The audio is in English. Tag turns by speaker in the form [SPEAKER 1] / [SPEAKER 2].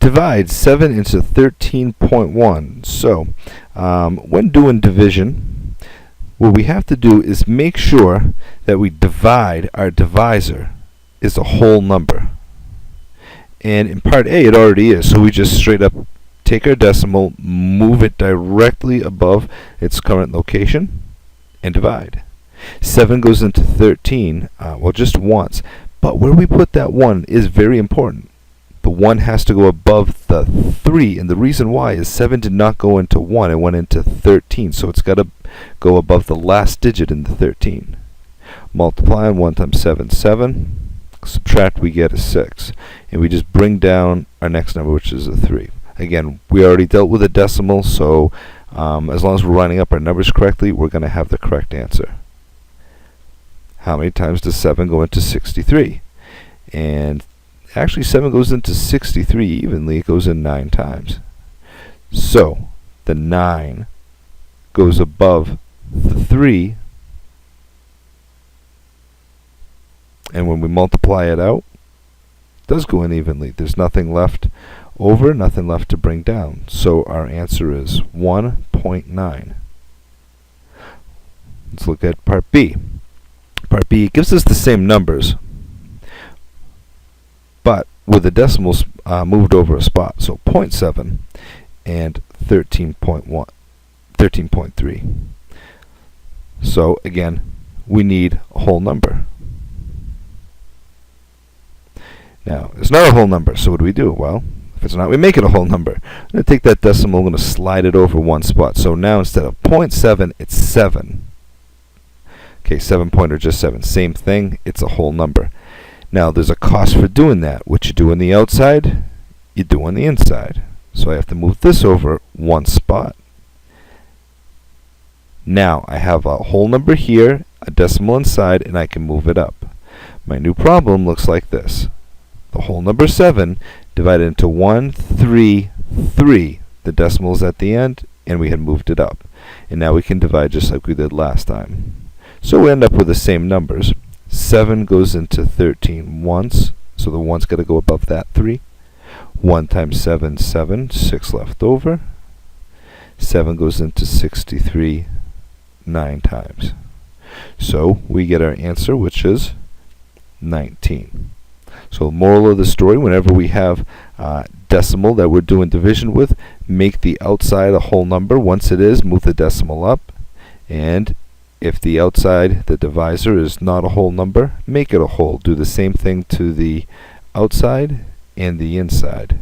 [SPEAKER 1] Divide 7 into 13.1. So, when doing division, what we have to do is make sure that we divide our divisor is a whole number. And in part A, it already is, so we just straight up take our decimal, move it directly above its current location, and divide. 7 goes into 13, well, just once. But where we put that 1 is very important. The 1 has to go above the 3, and the reason why is 7 did not go into 1, it went into 13, so it's got to go above the last digit in the 13. Multiply on 1 times 7, 7. Subtract, we get a 6. And we just bring down our next number, which is a 3. Again, we already dealt with a decimal, so as long as we're lining up our numbers correctly, we're going to have the correct answer. How many times does 7 go into 63? And actually 7 goes into 63 evenly. It goes in 9 times. So the 9 goes above the 3, and when we multiply it out, it does go in evenly. There's nothing left over, nothing left to bring down. So our answer is 1.9. Let's look at part B. Part B gives us the same numbers, but with the decimals moved over a spot. So 0.7 and 13.1, 13.3. So again, we need a whole number. Now, it's not a whole number, so what do we do? Well, if it's not, we make it a whole number. I'm going to take that decimal, I'm going to slide it over one spot. So now instead of 0.7, it's 7. Okay, 7 point or just 7. Same thing, it's a whole number. Now, there's a cost for doing that. What you do on the outside, you do on the inside. So I have to move this over one spot. Now, I have a whole number here, a decimal inside, and I can move it up. My new problem looks like this. The whole number 7 divided into 1, 3, 3. The decimal is at the end, and we had moved it up. And now we can divide just like we did last time. So we end up with the same numbers. 7 goes into 13 once, so the 1's got to go above that 3. 1 times 7, 7, 6 left over. 7 goes into 63 9 times. So we get our answer, which is 19. So moral of the story, whenever we have decimal that we're doing division with, make the outside a whole number. Once it is, move the decimal up. And if the outside, the divisor, is not a whole number, make it a whole. Do the same thing to the outside and the inside.